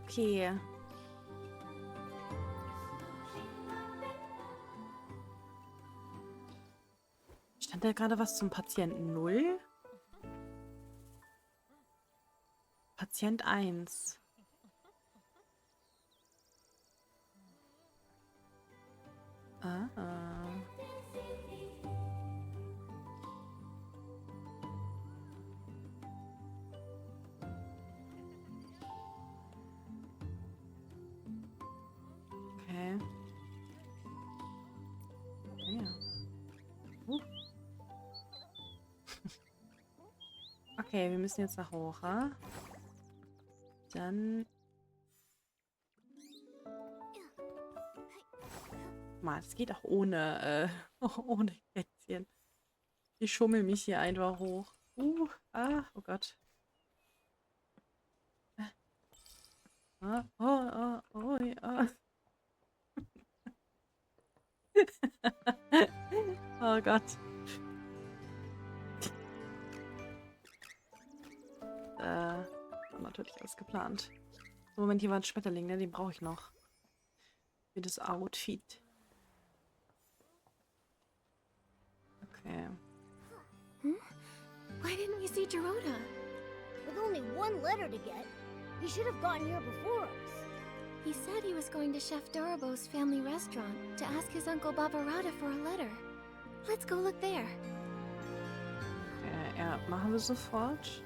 Okay. Stand da gerade was zum Patienten 0? Patient 1. Ah. Okay. Ja. Okay, wir müssen jetzt nach hoch, ha? Dann... Mal, es geht auch ohne, ohne Kätzchen. Ich schummel mich hier einfach hoch. Oh Gott. Ja. Oh Gott. War natürlich alles geplant. Moment, hier war ein Schmetterling, ne? Den brauche ich noch. Für das Outfit. Okay. Why didn't we see Dorota? With only one letter to get, he should have gotten here before us. He said he was going to Chef Dorobo's family restaurant to ask his Uncle Barbarata for a letter. Let's go look there. Okay, ja, machen wir sofort.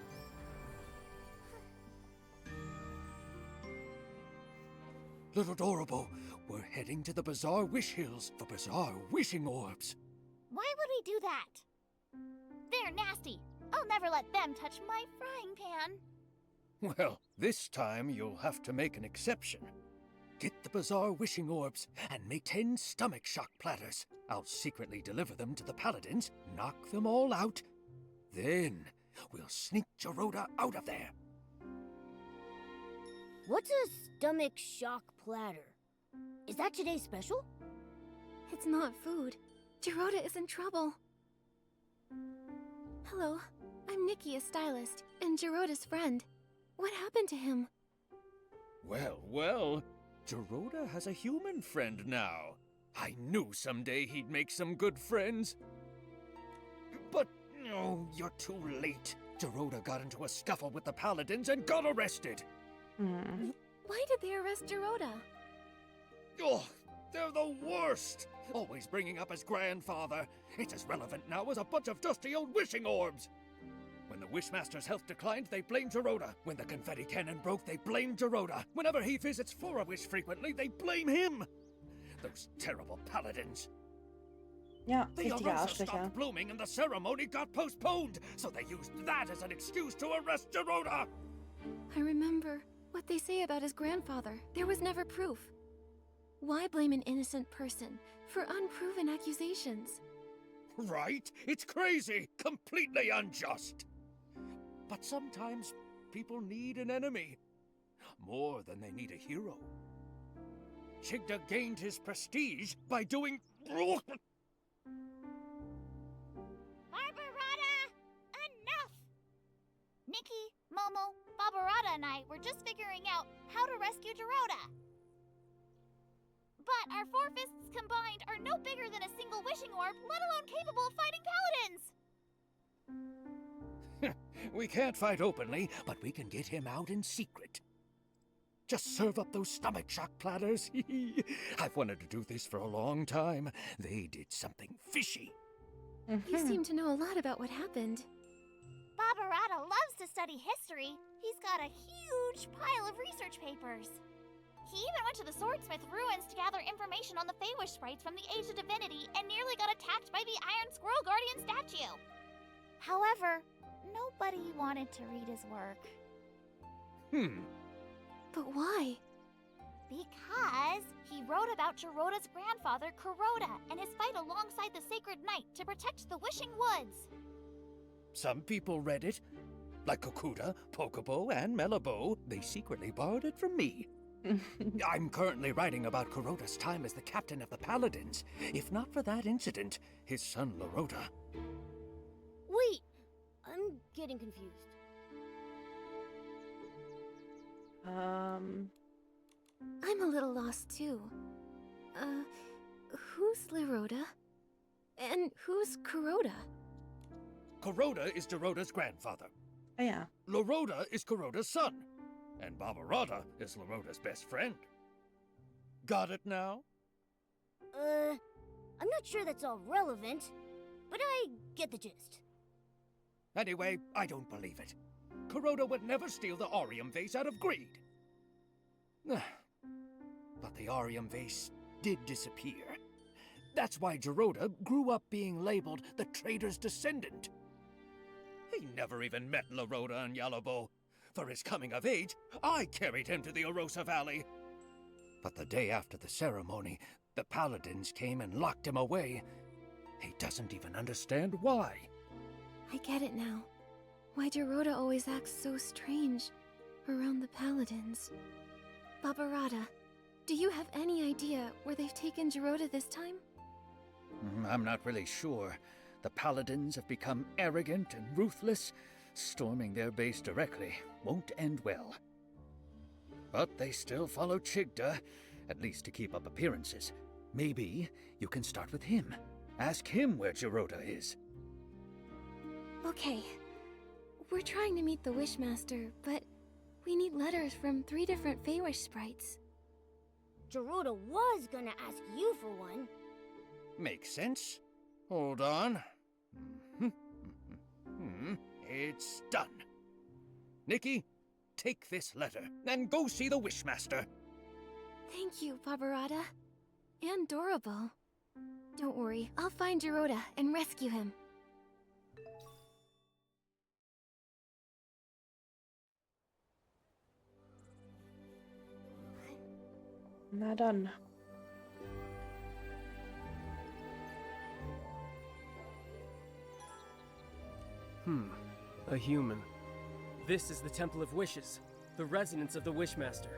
Little Dorobo, we're heading to the Bazaar Wish Hills for Bazaar Wishing Orbs. Why would he do that? They're nasty. I'll never let them touch my frying pan. Well, this time you'll have to make an exception. Get the Bazaar Wishing Orbs and make 10 stomach shock platters. I'll secretly deliver them to the paladins, knock them all out. Then we'll sneak Dorota out of there. What's a stomach shock platter? Is that today's special? It's not food. Dorota is in trouble. Hello, I'm Nikki, a stylist, and Dorota's friend. What happened to him? Well, Dorota has a human friend now. I knew someday he'd make some good friends. But, no, you're too late. Dorota got into a scuffle with the paladins and got arrested. Why did they arrest Dorota? Oh, they're the worst! Always bringing up his grandfather. It's as relevant now as a bunch of dusty old wishing orbs. When the Wishmaster's health declined, they blamed Dorota. When the confetti cannon broke, they blamed Dorota. Whenever he visits For a Wish frequently, they blame him. Those terrible paladins. Ja, The richtiger Arosa Arschlöcher. stopped blooming and the ceremony got postponed, so they used that as an excuse to arrest Dorota. I remember what they say about his grandfather. There was never proof. Why blame an innocent person for unproven accusations? Right? It's crazy. Completely unjust. But sometimes people need an enemy. More than they need a hero. Chigda gained his prestige by doing... Barbarata! Enough! Nikki, Momo, Barbarata and I were just figuring out how to rescue Dorota. But our 4 fists combined are no bigger than a single wishing orb, let alone capable of fighting paladins! We can't fight openly, but we can get him out in secret. Just serve up those stomach shock platters. I've wanted to do this for a long time. They did something fishy. You seem to know a lot about what happened. Barbarata loves to study history. He's got a huge pile of research papers. He even went to the Swordsmith ruins to gather information on the Feywish sprites from the Age of Divinity and nearly got attacked by the Iron Squirrel Guardian statue. However, nobody wanted to read his work. But why? Because he wrote about Dorota's grandfather, Kuroda, and his fight alongside the Sacred Knight to protect the Wishing Woods. Some people read it. Like Kokuda, Pokobo, and Melabo, they secretly borrowed it from me. I'm currently writing about Kuroda's time as the captain of the Paladins. If not for that incident, his son Lorota... Wait, I'm getting confused. I'm a little lost too. Who's Liroda? And who's Kuroda? Kuroda is Jiroda's grandfather. Ah ja. Liroda is Kuroda's son. And Barbarata is Liroda's best friend. Got it now? I'm not sure that's all relevant, but I get the gist. Anyway, I don't believe it. Kuroda would never steal the Arium vase out of greed. But the Arium vase did disappear. That's why Jiroda grew up being labeled the traitor's descendant. He never even met Liroda and Yalobo. For his coming of age, I carried him to the Arosa Valley. But the day after the ceremony, the paladins came and locked him away. He doesn't even understand why. I get it now. Why Jiroda always acts so strange around the paladins. Barbarata, do you have any idea where they've taken Jiroda this time? I'm not really sure. The paladins have become arrogant and ruthless. Storming their base directly won't end well. But they still follow Chigda, at least to keep up appearances. Maybe you can start with him. Ask him where Jiroda is. Okay. We're trying to meet the Wishmaster, but we need letters from 3 different Feywish sprites. Jiroda was gonna ask you for one. Makes sense. Hold on. It's done. Nikki, take this letter and go see the Wishmaster. Thank you, Barbarata. And Dorable. Don't worry, I'll find Jiroda and rescue him. Na dann. A human. This is the Temple of Wishes, the residence of the Wishmaster.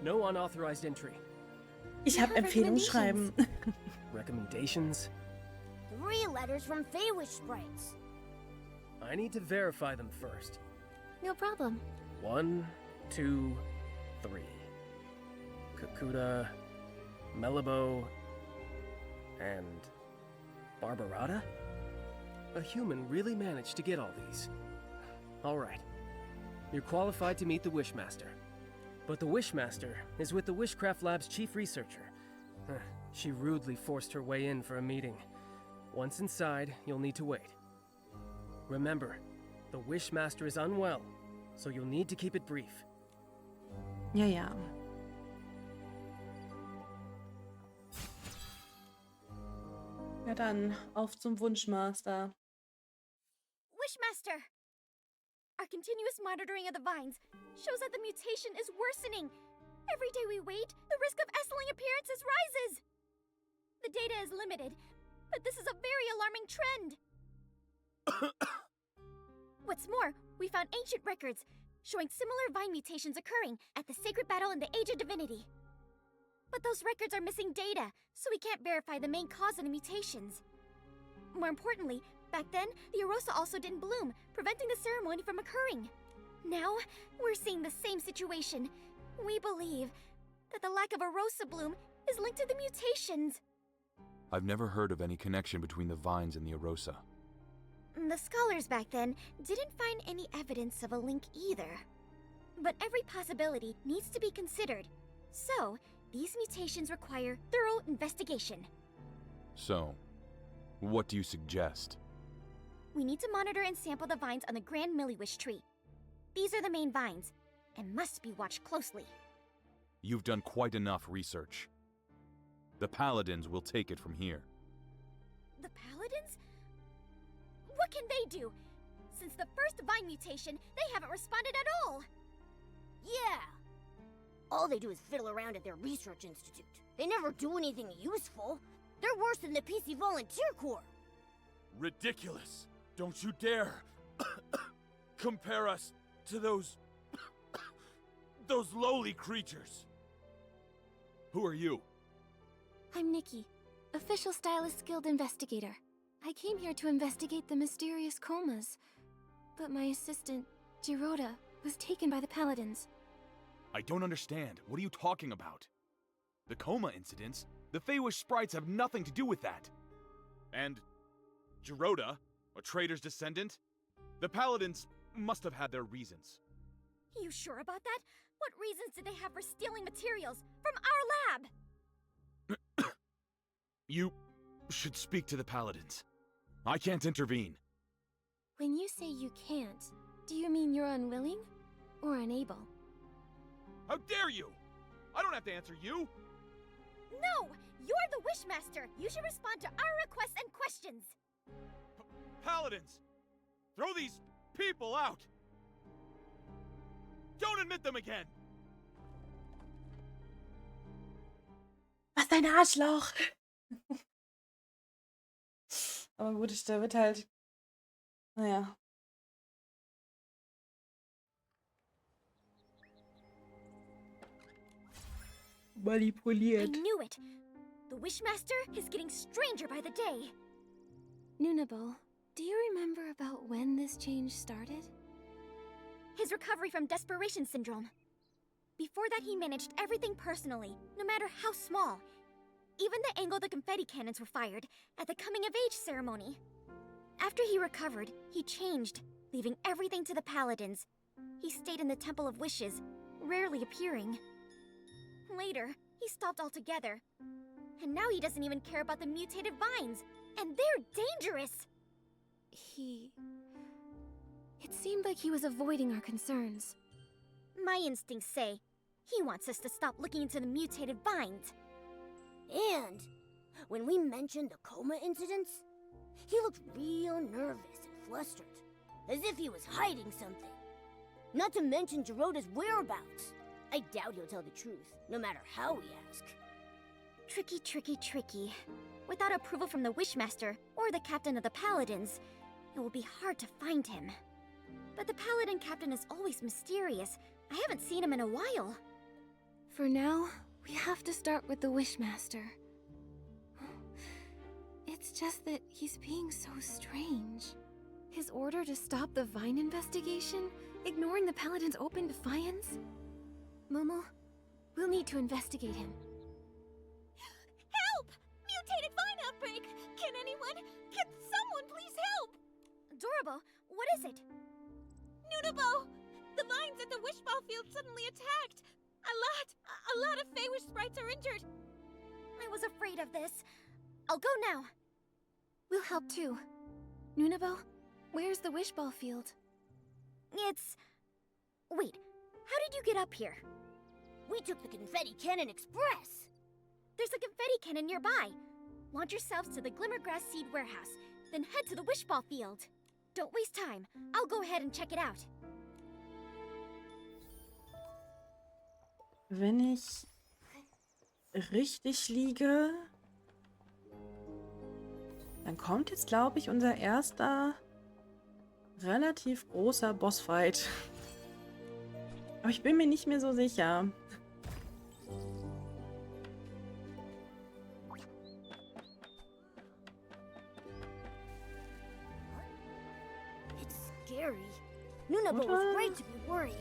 No unauthorized entry. Ich habe Empfehlungsschreiben. Recommendations? 3 letters from Feywish sprites. I need to verify them first. No problem. 1, 2, 3. Kakuta, Melabo, and Barbarata? A human really managed to get all these. All right. You're qualified to meet the Wishmaster. But the Wishmaster is with the Wishcraft Lab's chief researcher. She rudely forced her way in for a meeting. Once inside, you'll need to wait. Remember, the Wishmaster is unwell, so you'll need to keep it brief. Ja, ja. Ja dann, auf zum Wunschmeister. Wishmaster! Our continuous monitoring of the vines shows that the mutation is worsening. Every day we wait, the risk of Essling appearances rises. The data is limited, but this is a very alarming trend. What's more, we found ancient records showing similar vine mutations occurring at the sacred battle in the Age of Divinity. But those records are missing data, so we can't verify the main cause of the mutations. More importantly, back then, the Arosa also didn't bloom, preventing the ceremony from occurring. Now, we're seeing the same situation. We believe that the lack of Arosa bloom is linked to the mutations. I've never heard of any connection between the vines and the Arosa. The scholars back then didn't find any evidence of a link either. But every possibility needs to be considered. So, these mutations require thorough investigation. So, what do you suggest? We need to monitor and sample the vines on the Grand Milliwish tree. These are the main vines, and must be watched closely. You've done quite enough research. The Paladins will take it from here. The Paladins? What can they do? Since the first vine mutation, they haven't responded at all. Yeah. All they do is fiddle around at their research institute. They never do anything useful. They're worse than the PC Volunteer Corps. Ridiculous! Don't you dare compare us to those lowly creatures. Who are you? I'm Nikki, official Stylist Guild investigator. I came here to investigate the mysterious comas, but my assistant, Jiroda, was taken by the Paladins. I don't understand. What are you talking about? The coma incidents? The Feywish sprites have nothing to do with that. And Geroda, a traitor's descendant? The Paladins must have had their reasons. You sure about that? What reasons did they have for stealing materials from our lab? You should speak to the Paladins. I can't intervene. When you say you can't, do you mean you're unwilling or unable? How dare you! I don't have to answer you! No! You're the Wishmaster! You should respond to our requests and questions! Paladins! Throw these people out! Don't admit them again! Was ein Arschloch! Aber gut, da wird halt. Naja. I Manipuliert. knew it! The Wishmaster is getting stranger by the day! Nunable, do you remember about when this change started? His recovery from desperation syndrome. Before that, he managed everything personally, no matter how small. Even the angle the confetti cannons were fired at the coming-of-age ceremony. After he recovered, he changed, leaving everything to the Paladins. He stayed in the Temple of Wishes, rarely appearing. Later, he stopped altogether. And now he doesn't even care about the mutated vines, and they're dangerous! It seemed like he was avoiding our concerns. My instincts say he wants us to stop looking into the mutated vines. And when we mentioned the coma incidents, he looked real nervous and flustered, as if he was hiding something. Not to mention Geroda's whereabouts. I doubt he'll tell the truth, no matter how we ask. Tricky, tricky, tricky. Without approval from the Wishmaster or the captain of the Paladins, it will be hard to find him. But the Paladin captain is always mysterious. I haven't seen him in a while. For now, we have to start with the Wishmaster. It's just that he's being so strange. His order to stop the Vine investigation, ignoring the Paladin's open defiance? Momo, we'll need to investigate him. Help! Mutated vine outbreak! Can someone please help? Adorable, what is it? Nunabo! The vines at the Wishball Field suddenly attacked! A lot of Feywish sprites are injured! I was afraid of this. I'll go now. We'll help too. Nunabo, where's the Wishball Field? Wait, how did you get up here? We took the Confetti Cannon Express! There's a confetti cannon nearby. Launch yourselves to the Glimmergrass Seed Warehouse, then head to the Wishball Field. Don't waste time. I'll go ahead and check it out. Wenn ich richtig liege, dann kommt jetzt, glaube ich, unser erster relativ großer Bossfight. Aber ich bin mir nicht mehr so sicher. It's scary. Nunabo was right to be worried.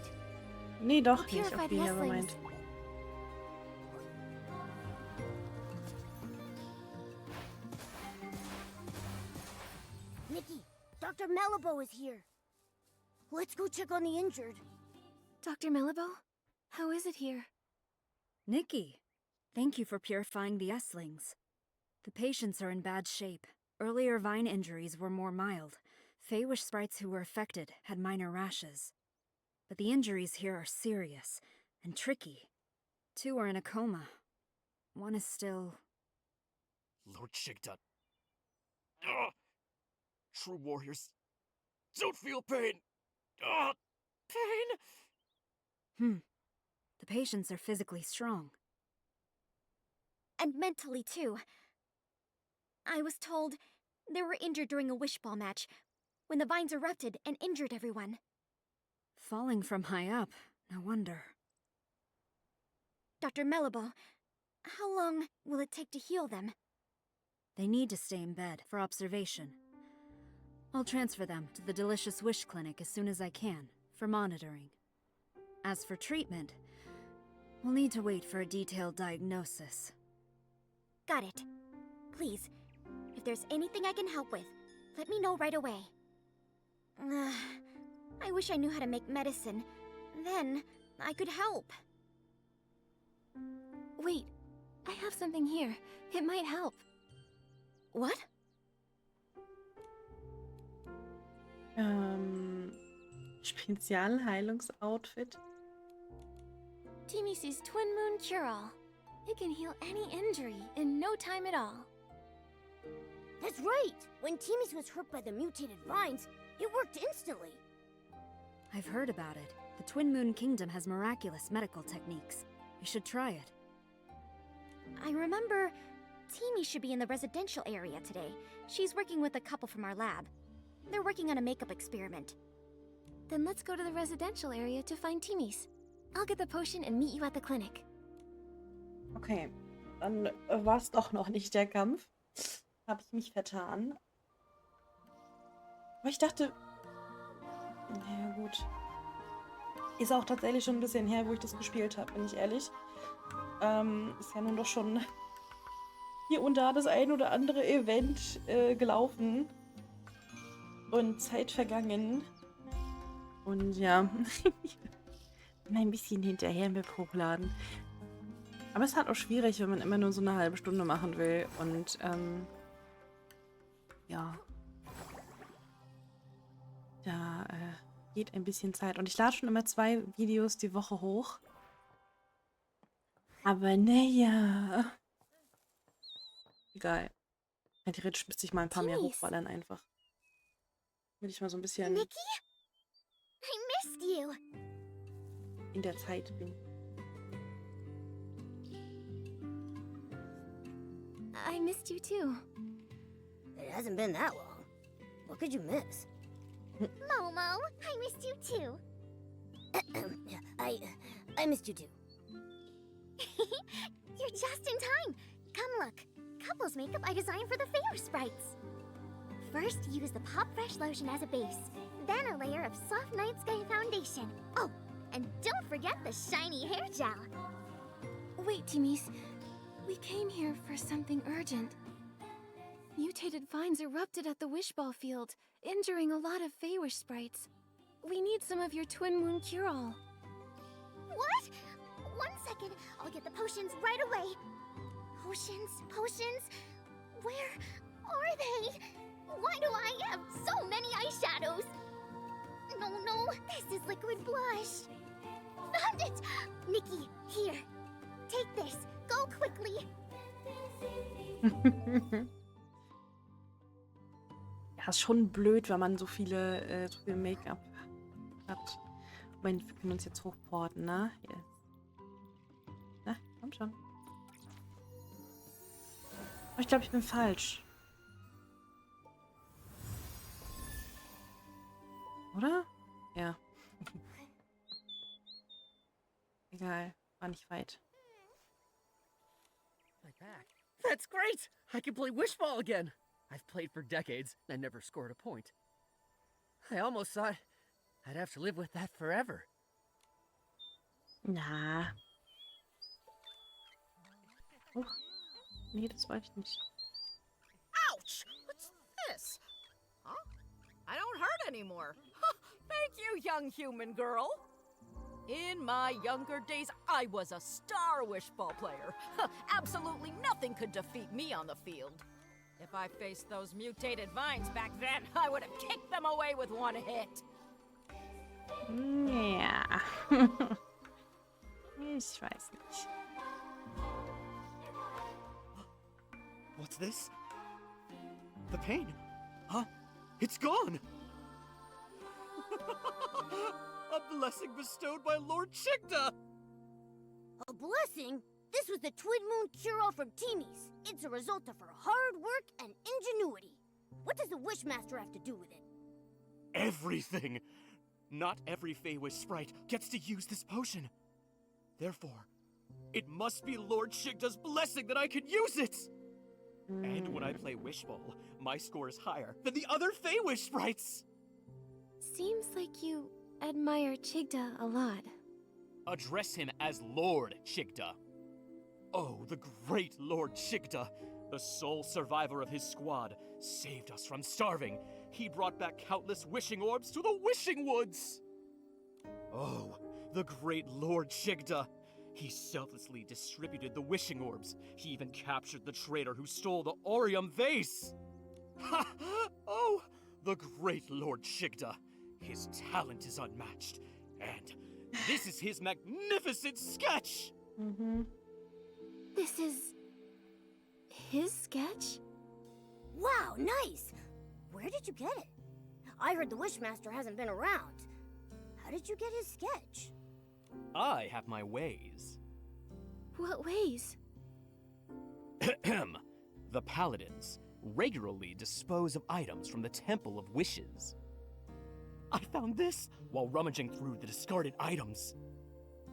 Nee, doch I'll nicht. purify Okay, the never mind. Esslings. Nikki, Dr. Malibu is here. Let's go check on the injured. Dr. Malibu, how is it here? Nikki, thank you for purifying the Esslings. The patients are in bad shape. Earlier vine injuries were more mild. Feywish sprites who were affected had minor rashes. But the injuries here are serious and tricky. 2 are in a coma. 1 is still... Lord Shigdut. Ugh. True warriors don't feel pain. Ugh. Pain? The patients are physically strong. And mentally, too. I was told they were injured during a wishball match, when the vines erupted and injured everyone. Falling from high up, no wonder. Dr. Malibu, how long will it take to heal them? They need to stay in bed for observation. I'll transfer them to the Delicious Wish Clinic as soon as I can, for monitoring. As for treatment, We'll need to wait for a detailed diagnosis. Got it. Please, if there's anything I can help with, let me know right away. I wish I knew how to make medicine. Then, I could help. Wait, I have something here. It might help. What? Spezialheilungsoutfit. Timisi's Twin Moon Cure-All. It can heal any injury in no time at all. That's right! When Timmy's was hurt by the mutated vines, it worked instantly. I've heard about it. The Twin Moon Kingdom has miraculous medical techniques. You should try it. I remember Timmy should be in the residential area today. She's working with a couple from our lab. They're working on a makeup experiment. Then let's go to the residential area to find Timmy's. I'll get the potion and meet you at the clinic. Okay, dann war es doch noch nicht der Kampf. Habe ich mich vertan. Aber ich dachte... Naja, gut. Ist auch tatsächlich schon ein bisschen her, wo ich das gespielt habe, bin ich ehrlich. Ist ja nun doch schon hier und da das ein oder andere Event gelaufen. Und Zeit vergangen. Und ja, bin ein bisschen hinterher mit Hochladen. Aber es ist halt auch schwierig, wenn man immer nur so eine halbe Stunde machen will. Und ja, da geht ein bisschen Zeit. Und ich lade schon immer 2 Videos die Woche hoch. Aber naja. Egal. Ja, theoretisch müsste ich mal ein paar mehr hochballern einfach. Wenn ich mal so ein bisschen Nikki? I missed you. in der Zeit bin. I missed you too. It hasn't been that long. What could you miss? Momo, I missed you too. I missed you too. You're just in time. Come look. Couples makeup I designed for the Fair Sprites. First, use the Pop Fresh lotion as a base. Then a layer of soft Night Sky foundation. Oh, and don't forget the shiny hair gel. Wait, Timmy's. We came here for something urgent. Mutated vines erupted at the Wishball Field, injuring a lot of Feywish sprites. We need some of your Twin Moon Cure-All. What? 1 second. I'll get the potions right away. Potions? Potions? Where are they? Why do I have so many eyeshadows? No, this is liquid blush. Found it! Nikki, here. Take this. Go quickly. Ja, ist schon blöd, wenn man so viel Make-up hat. Moment, wir können uns jetzt hochporten, ne? Hier. Na, kommt schon. Aber ich glaube, ich bin falsch. Oder? Ja. Egal, war nicht weit. Like that. That's great! I can play Wishball again! I've played for decades and never scored a point. I almost thought I'd have to live with that forever. Na. Oh. Nee, das wollte ich nicht. Ouch! What's this? Huh? I don't hurt anymore. Thank you, young human girl. In my younger days, I was a star wishball player. Absolutely nothing could defeat me on the field. If I faced those mutated vines back then, I would have kicked them away with one hit. Ja. Ich weiß nicht. What's this? The pain? Huh? It's gone! A blessing bestowed by Lord Chigda! A blessing? This was the Twin Moon Cure-All from Timmy's. It's a result of her hard work and ingenuity. What does the Wishmaster have to do with it? Everything! Not every Feywish sprite gets to use this potion. Therefore, it must be Lord Chigda's blessing that I can use it! And when I play Wishball, my score is higher than the other Feywish sprites! Seems like you admire Chigda a lot. Address him as Lord Chigda. Oh, the great Lord Chigda, the sole survivor of his squad, saved us from starving. He brought back countless wishing orbs to the wishing woods. Oh, the great Lord Chigda. He selflessly distributed the wishing orbs. He even captured the traitor who stole the Orium vase. Ha! Oh, the great Lord Chigda. His talent is unmatched. And this is his magnificent sketch! Mhm. This is his sketch? Wow, nice! Where did you get it? I heard the Wishmaster hasn't been around. How did you get his sketch? I have my ways. What ways? Ahem. The Paladins regularly dispose of items from the Temple of Wishes. I found this while rummaging through the discarded items.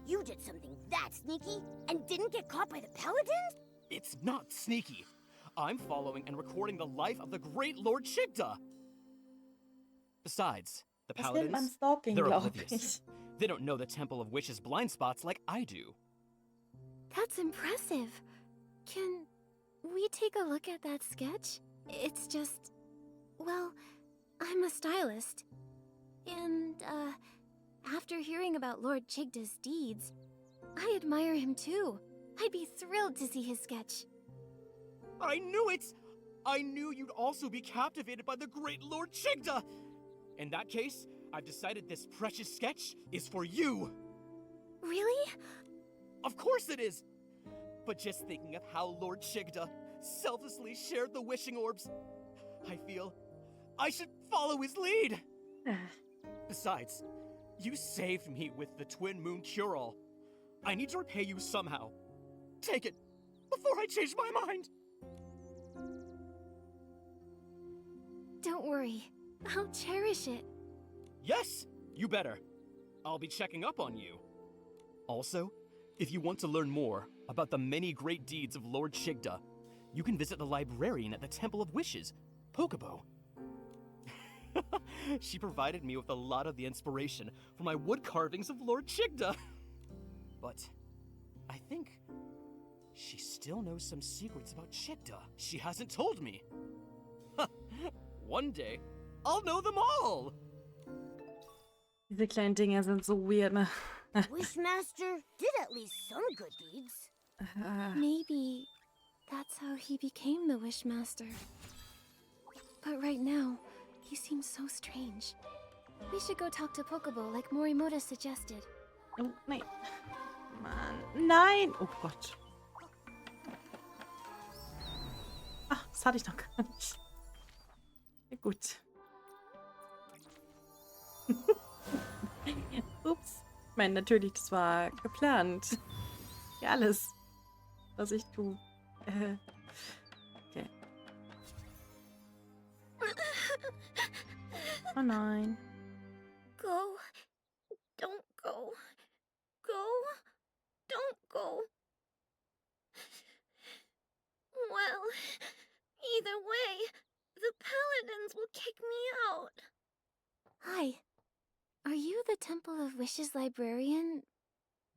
You did something that sneaky and didn't get caught by the Paladins? It's not sneaky. I'm following and recording the life of the great Lord Chigda. Besides, the Das nennt man Paladins, Stalking, they're glaube oblivious. ich. They don't know the Temple of Wishes blind spots like I do. That's impressive. Can we take a look at that sketch? It's just... well, I'm a stylist. And, after hearing about Lord Chigda's deeds, I admire him too. I'd be thrilled to see his sketch. I knew it! I knew you'd also be captivated by the great Lord Chigda! In that case, I've decided this precious sketch is for you! Really? Of course it is! But just thinking of how Lord Chigda selflessly shared the wishing orbs, I feel I should follow his lead! Besides, you saved me with the Twin Moon Cure-All. I need to repay you somehow. Take it, before I change my mind! Don't worry. I'll cherish it. Yes, you better. I'll be checking up on you. Also, if you want to learn more about the many great deeds of Lord Chigda, you can visit the librarian at the Temple of Wishes, Pokobo. She provided me with a lot of the inspiration for my wood carvings of Lord Chigda. But I think she still knows some secrets about Chigda she hasn't told me. One day, I'll know them all! Diese kleinen Dinger sind so weird, ne? Wishmaster did at least some good deeds. Maybe that's how he became the Wishmaster. But right now, he seems so strange. We should go talk to Pokobo like Morimoto suggested. Oh, nein. Mann. Nein! Oh Gott. Ach, das hatte ich noch gar nicht. Ja, gut. Ups. Ich meine, natürlich, das war geplant. Ja, alles, was ich tue. Okay. Oh nein. Go. Don't go. Go. Don't go. Well, either way, the Paladins will kick me out. Hi. Are you the Temple of Wishes librarian,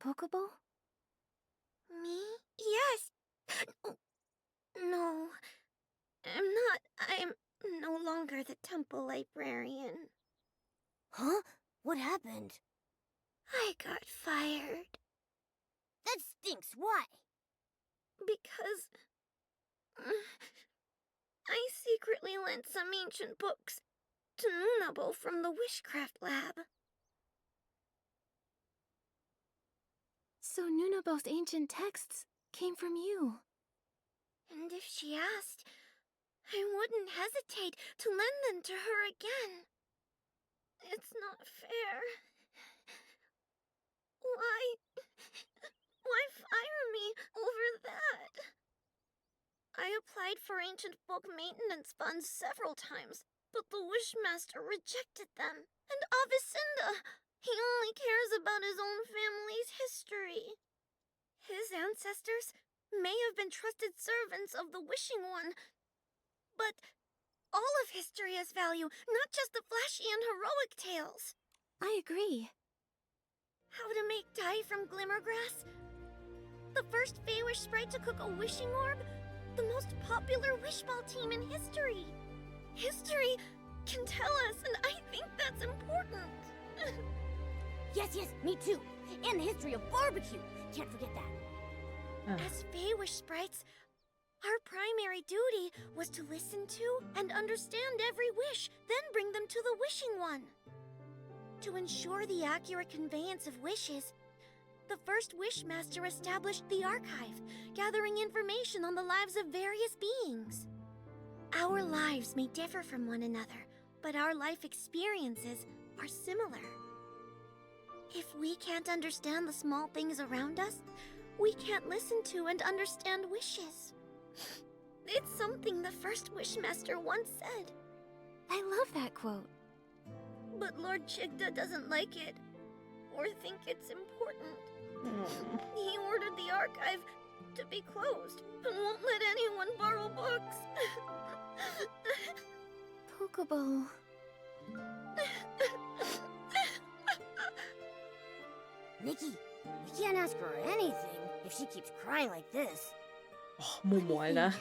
Pokobo? Me? Yes. No. I'm not. I'm no longer the temple librarian. Huh? What happened? I got fired. That stinks. Why? Because I secretly lent some ancient books to Nunabo from the Wishcraft Lab. So Nunabo's ancient texts came from you. And if she asked, I wouldn't hesitate to lend them to her again. It's not fair. Why fire me over that? I applied for ancient book maintenance funds several times, but the Wishmaster rejected them. And Avicinda, he only cares about his own family's history. His ancestors may have been trusted servants of the Wishing One, but all of history has value, not just the flashy and heroic tales. I agree. How to make dye from glimmergrass? The first Feywish sprite to cook a wishing orb? The most popular wishball team in history. History can tell us, and I think that's important. Yes, me too. And the history of barbecue. Can't forget that. As Feywish sprites, our primary duty was to listen to and understand every wish, then bring them to the wishing one. To ensure the accurate conveyance of wishes, the first Wishmaster established the archive, gathering information on the lives of various beings. Our lives may differ from one another, but our life experiences are similar. If we can't understand the small things around us, we can't listen to and understand wishes. It's something the first Wishmaster once said. I love that quote. But Lord Chigda doesn't like it, or think it's important. He ordered the archive to be closed and won't let anyone borrow books. Pokeball. Nikki, we can't ask her anything if she keeps crying like this. Oh, Momo, Alter.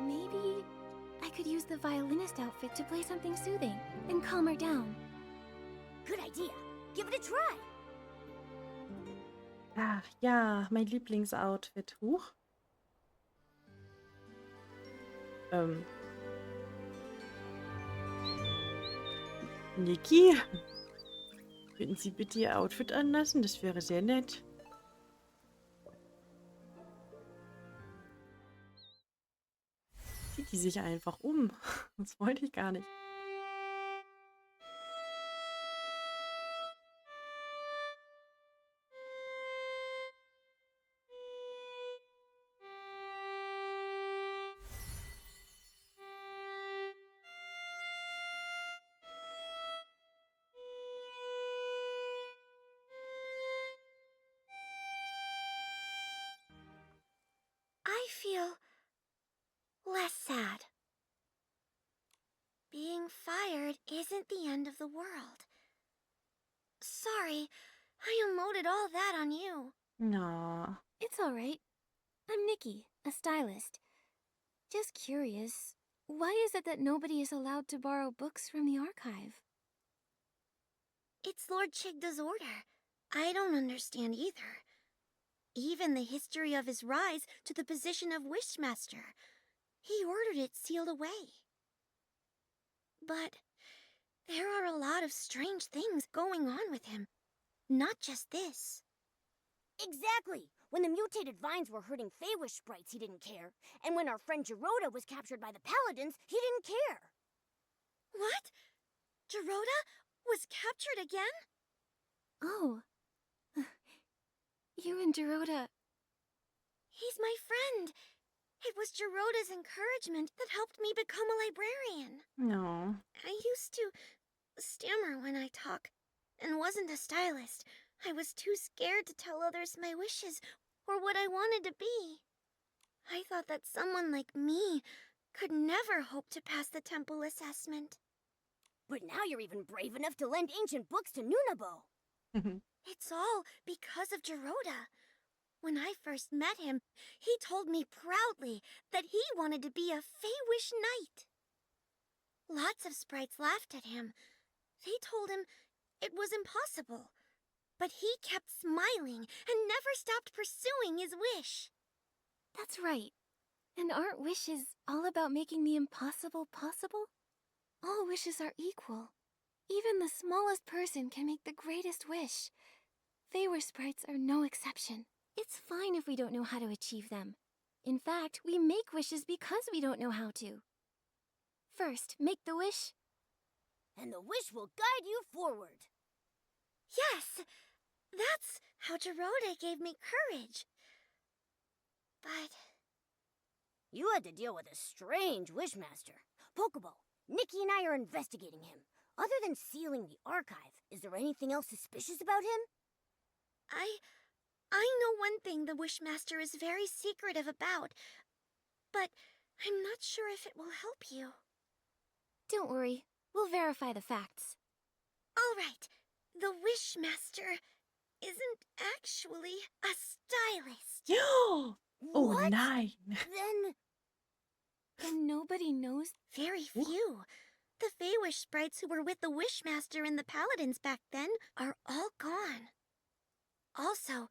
Maybe I could use the violinist outfit to play something soothing and calm her down. Good idea. Give it a try. Ach ja, mein Lieblingsoutfit. Huch. Nikki? Würden Sie bitte Ihr Outfit anlassen? Das wäre sehr nett. Zieht die sich einfach um. Das wollte ich gar nicht. I feel less sad. Being fired isn't the end of the world. Sorry, I unloaded all that on you. Na. It's all right. I'm Nikki, a stylist. Just curious, why is it that nobody is allowed to borrow books from the archive? It's Lord Chigda's order. I don't understand either. Even the history of his rise to the position of Wishmaster, he ordered it sealed away. But there are a lot of strange things going on with him. Not just this. Exactly. When the mutated vines were hurting Feywish sprites, he didn't care. And when our friend Geroda was captured by the paladins, he didn't care. What? Geroda was captured again? Oh. You and Geroda... He's my friend. It was Geroda's encouragement that helped me become a librarian. No. I used to stammer when I talk, and wasn't a stylist. I was too scared to tell others my wishes or what I wanted to be. I thought that someone like me could never hope to pass the temple assessment. But now you're even brave enough to lend ancient books to Nunabo. It's all because of Geroda. When I first met him, he told me proudly that he wanted to be a Feywish knight. Lots of sprites laughed at him. They told him it was impossible. But he kept smiling and never stopped pursuing his wish. That's right. And aren't wishes all about making the impossible possible? All wishes are equal. Even the smallest person can make the greatest wish. Feywish sprites are no exception. It's fine if we don't know how to achieve them. In fact, we make wishes because we don't know how to. First, make the wish. And the wish will guide you forward. Yes, that's how Geroda gave me courage. But... You had to deal with a strange Wishmaster. Pokeball, Nikki and I are investigating him. Other than sealing the archive, is there anything else suspicious about him? I know one thing the Wishmaster is very secretive about, but I'm not sure if it will help you. Don't worry, we'll verify the facts. All right, the Wishmaster isn't actually a stylist. Oh What? nein. And nobody knows? Very few. The Feywish sprites who were with the Wishmaster and the Paladins back then are all gone. Also,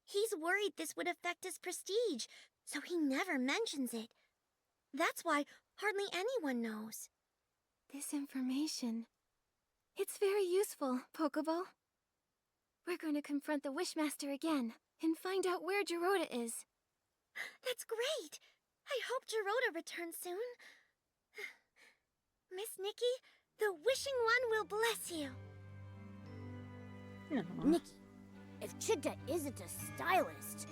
he's worried this would affect his prestige, so he never mentions it. That's why hardly anyone knows. This information... It's very useful, Pokeball. We're going to confront the Wishmaster again and find out where Geroda is. That's great! I hope Geroda returns soon. Miss Nikki, the Wishing One will bless you. Nikki, if Chigda isn't a stylist,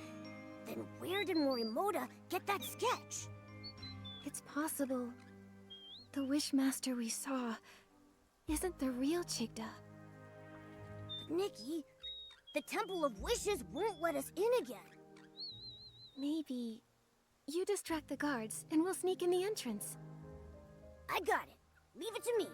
then where did Morimoto get that sketch? It's possible the Wishmaster we saw isn't the real Chigda. But Nikki, the Temple of Wishes won't let us in again. Maybe you distract the guards and we'll sneak in the entrance. I got it. Leave it to me.